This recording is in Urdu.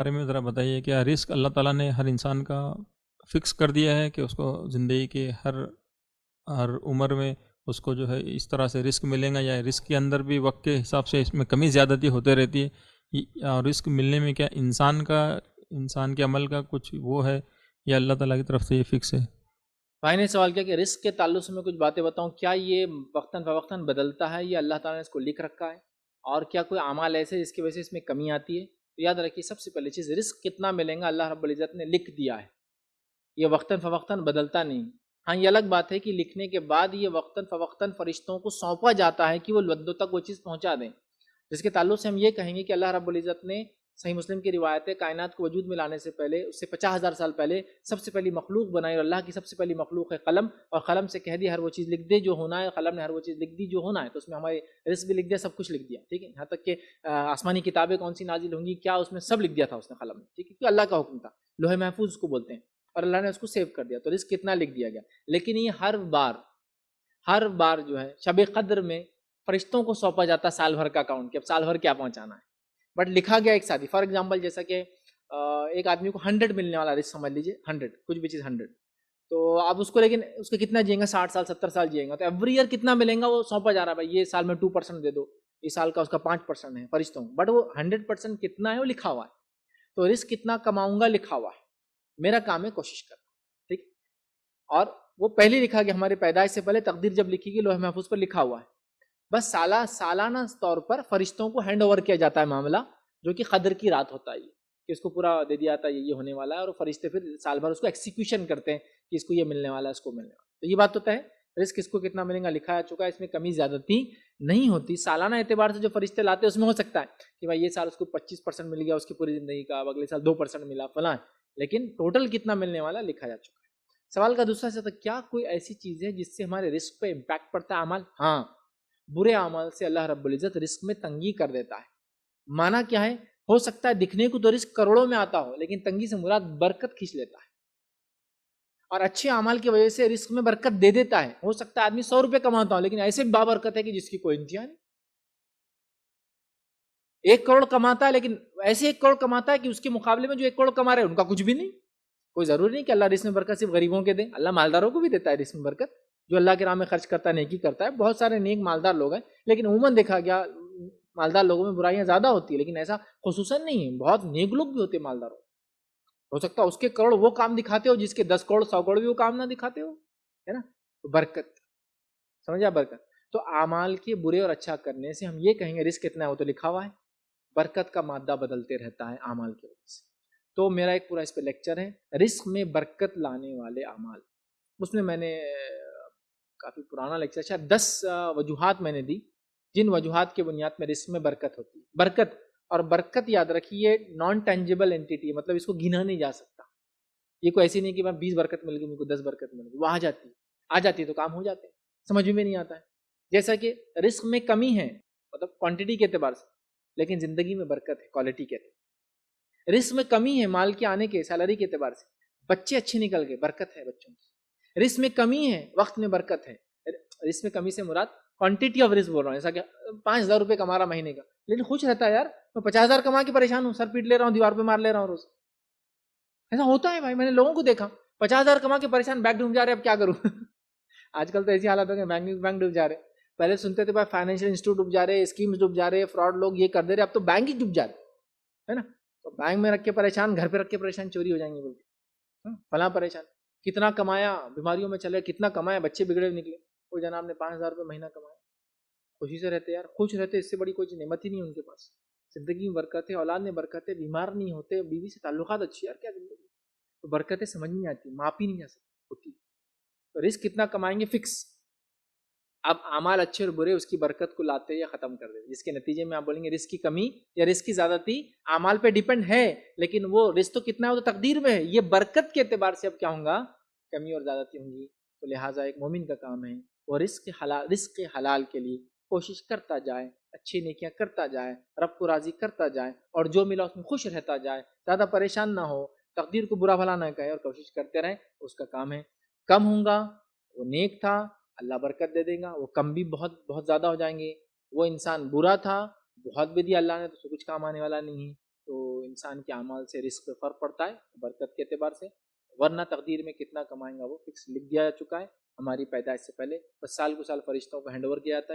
بارے میں ذرا بتائیے، کیا رزق اللہ تعالیٰ نے ہر انسان کا فکس کر دیا ہے کہ اس کو زندگی کے ہر ہر عمر میں اس کو جو ہے اس طرح سے رزق ملے گا، یا رزق کے اندر بھی وقت کے حساب سے اس میں کمی زیادتی ہوتے رہتی ہے؟ اور رزق ملنے میں کیا انسان کے عمل کا کچھ وہ ہے، یا اللہ تعالیٰ کی طرف سے یہ فکس ہے؟ بھائی نے سوال کیا کہ رزق کے تعلق سے میں کچھ باتیں بتاؤں، کیا یہ وقتاً فوقتاً بدلتا ہے یا اللہ تعالیٰ نے اس کو لکھ رکھا ہے؟ اور کیا کوئی اعمال ایسے جس کی وجہ سے اس میں کمی آتی ہے؟ تو یاد رکھیے، سب سے پہلی چیز، رزق کتنا ملے گا اللہ رب العزت نے لکھ دیا ہے، یہ وقتاً فوقتاً بدلتا نہیں۔ ہاں، یہ الگ بات ہے کہ لکھنے کے بعد یہ وقتاً فوقتاً فرشتوں کو سونپا جاتا ہے کہ وہ بندوں تک وہ چیز پہنچا دیں، جس کے تعلق سے ہم یہ کہیں گے کہ اللہ رب العزت نے صحیح مسلم کی روایت ہے، کائنات کو وجود میں لانے سے پہلے، اس سے 50,000 سال پہلے سب سے پہلی مخلوق بنائی، اور اللہ کی سب سے پہلی مخلوق ہے قلم، اور قلم سے کہہ دیا ہر وہ چیز لکھ دے جو ہونا ہے، قلم نے ہر وہ چیز لکھ دی جو ہونا ہے، تو اس میں ہمارے رزق بھی لکھ دیا، سب کچھ لکھ دیا، ٹھیک ہے، یہاں تک کہ آسمانی کتابیں کون سی نازل ہوں گی کیا، اس میں سب لکھ دیا تھا اس نے قلم نے، ٹھیک ہے، کیونکہ اللہ کا حکم تھا، لوح محفوظ اس کو بولتے ہیں، اور اللہ نے اس کو سیو کر دیا، تو رزق کتنا لکھ دیا گیا۔ لیکن یہ ہر بار جو ہے شب قدر میں فرشتوں کو سونپا جاتا سال بھر کا اکاؤنٹ کہ اب سال بھر کیا پہنچانا ہے، بٹ لکھا گیا ایک ساتھ ہی۔ فار ایگزامپل جیسا کہ ایک آدمی کو 100 ملنے والا رزق سمجھ لیجیے، 100 کچھ بھی چیز 100، تو آپ اس کو، لیکن اس کو کتنا جیئیں گا، 60 سال 70 سال جیئیں گا، تو ایوری ایئر کتنا ملیں گا وہ سونپا جا رہا ہے، بھائی یہ سال میں 2% دے دو، اس سال کا اس کا 5% ہے فرشتوں، بٹ وہ 100% کتنا ہے وہ لکھا ہوا ہے، تو رزق کتنا کماؤں گا لکھا ہوا ہے، میرا کام ہے کوشش کرنا، ٹھیک، اور وہ پہلے لکھا گیا، ہمارے پیدائش سے پہلے تقدیر جب لکھی گئی لوح محفوظ پر لکھا ہوا ہے، بس سالانہ طور پر فرشتوں کو ہینڈ اوور کیا جاتا ہے معاملہ، جو کہ قدر کی رات ہوتا ہے کہ اس کو پورا دے دیا جاتا ہے یہ ہونے والا ہے، اور فرشتے پھر سال بھر اس کو ایکسیکیوشن کرتے ہیں کہ اس کو یہ ملنے والا ہے، اس کو ملنے والا ہے، تو یہ بات تو ہے، رزق کس کو کتنا ملے گا لکھا جا چکا ہے، اس میں کمی زیادتی نہیں ہوتی۔ سالانہ اعتبار سے جو فرشتے لاتے ہیں اس میں ہو سکتا ہے کہ بھائی یہ سال اس کو 25% مل گیا اس کی پوری زندگی کا، اب اگلے سال 2% ملا فلاں، لیکن ٹوٹل کتنا ملنے والا لکھا جا چکا ہے۔ سوال کا دوسرا حصہ تھا، کیا کوئی ایسی چیز ہے جس سے ہمارے رزق پہ امپیکٹ پڑتا ہے اعمال؟ ہاں، برے اعمال سے اللہ رب العزت رزق میں تنگی کر دیتا ہے۔ معنی کیا ہے؟ ہو سکتا ہے دکھنے کو تو رزق کروڑوں میں آتا ہو، لیکن تنگی سے مراد برکت کھینچ لیتا ہے، اور اچھے اعمال کی وجہ سے رزق میں برکت دے دیتا ہے۔ ہو سکتا ہے آدمی 100 روپے کماتا ہو، لیکن ایسے بابرکت ہے کہ جس کی کوئی انتہا نہیں، 1 کروڑ کماتا ہے، لیکن ایسے 1 کروڑ کماتا ہے کہ اس کے مقابلے میں جو 1 کروڑ کما رہے ہیں ان کا کچھ بھی نہیں۔ کوئی ضروری نہیں کہ اللہ رزق میں برکت صرف غریبوں کے دے، اللہ مالداروں کو بھی دیتا ہے رزق میں برکت، جو اللہ کے راہ میں خرچ کرتا ہے، نیکی کرتا ہے، بہت سارے نیک مالدار لوگ ہیں، لیکن عموماً دیکھا گیا مالدار لوگوں میں برائیاں زیادہ ہوتی ہیں، لیکن ایسا خصوصاً نہیں ہے، بہت نیک لوگ بھی ہوتے ہیں مالداروں، ہو سکتا ہے اس کے کروڑ وہ کام دکھاتے ہو جس کے 10 کروڑ 100 کروڑ بھی وہ کام نہ دکھاتے ہو، ہے نا، تو برکت، سمجھا برکت۔ تو اعمال کے برے اور اچھا کرنے سے ہم یہ کہیں گے رزق کتنا ہے وہ تو لکھا ہوا ہے، برکت کا مادہ بدلتے رہتا ہے اعمال کی وجہ سے۔ تو میرا ایک پورا اس پہ لیکچر ہے، رزق میں برکت لانے والے اعمال، اس میں میں نے کافی پرانا لیکچر، شاید 10 وجوہات میں نے دی، جن وجوہات کے بنیاد میں رزق میں برکت ہوتی ہے۔ برکت، اور برکت یاد رکھیے نان ٹینجیبل اینٹیٹی، مطلب اس کو گنا نہیں جا سکتا، یہ کوئی ایسی نہیں کہ میں 20 برکت مل گئی، مجھ کو 10 برکت مل گئی، وہ آ جاتی ہے تو کام ہو جاتے ہیں، سمجھ میں نہیں آتا ہے۔ جیسا کہ رزق میں کمی ہے، مطلب کوانٹٹی کے اعتبار سے، لیکن زندگی میں برکت ہے کوالٹی کے اعتبار، رزق میں کمی ہے مال کے آنے کے، سیلری کے اعتبار سے، بچے اچھے نکل گئے، برکت ہے بچوں کی۔ رزق میں کمی ہے، وقت میں برکت ہے۔ رزق میں کمی سے مراد کوانٹٹی آف رزق بول رہا ہوں، ایسا کہ 5,000 روپے کما رہا مہینے کا، لیکن خوش رہتا ہے، یار میں 50,000 کما کے پریشان ہوں، سر پیٹ لے رہا ہوں، دیوار پہ مار لے رہا ہوں روز، ایسا ہوتا ہے بھائی، میں نے لوگوں کو دیکھا 50,000 کما کے پریشان، بینک ڈوب جا رہے، اب کیا کروں آج کل تو ایسی حالت ہے کہ بینک ڈوب جا رہے، پہلے سنتے تھے بھائی فائنینشیل انسٹیٹیوٹ ڈوب جا رہے، اسکیمز ڈوب جا رہے، فراڈ لوگ یہ کر دے رہے، اب تو بینک ہی ڈوب جا رہے، ہے نا، تو بینک میں رکھ کے پریشان، گھر پہ رکھ کے پریشان، چوری ہو جائیں گے بولتے، فلاں پریشان، کتنا کمایا بیماریوں میں چلے، کتنا کمایا بچے بگڑے نکلے، وہ جناب نے 5,000 روپے مہینہ کمایا، خوشی سے رہتے، یار خوش رہتے، اس سے بڑی کوئی نعمت ہی نہیں ان کے پاس، زندگی میں برکت ہے، اولاد میں برکت ہے، بیمار نہیں ہوتے، بیوی سے تعلقات اچھی، یار کیا زندگی، تو برکتیں سمجھ نہیں آتی، ماپی نہیں جا سکتی ہوتی، تو رزق کتنا کمائیں گے فکس، اب اعمال اچھے اور برے اس کی برکت کو لاتے یا ختم کر دیتے، جس کے نتیجے میں آپ بولیں گے رزق کی کمی یا رزق کی زیادتی اعمال پہ ڈیپینڈ ہے، لیکن وہ رزق تو کتنا ہے وہ تو تقدیر میں ہے، یہ برکت کے اعتبار سے اب کیا ہوں گا، کمی اور زیادتی ہوں گی، تو لہٰذا ایک مومن کا کام ہے وہ رزق حلال کے لیے کوشش کرتا جائے، اچھی نیکیاں کرتا جائے، رب کو راضی کرتا جائے، اور جو ملا اس میں خوش رہتا جائے، زیادہ پریشان نہ ہو، تقدیر کو برا بھلا نہ کہے، اور کوشش کرتے رہے، اس کا کام ہے۔ کم ہوں گا وہ نیک تھا، اللہ برکت دے دے گا، وہ کم بھی بہت بہت زیادہ ہو جائیں گے، وہ انسان برا تھا، بہت بھی دیا اللہ نے تو اس کو کچھ کام آنے والا نہیں ہے، تو انسان کے اعمال سے رزق پہ فرق پڑتا ہے برکت کے اعتبار سے، ورنہ تقدیر میں کتنا کمائیں گا وہ فکس لکھ دیا چکا ہے ہماری پیدائش سے پہلے، بس سال کو سال فرشتوں کو ہینڈ اوور کیا جاتا ہے.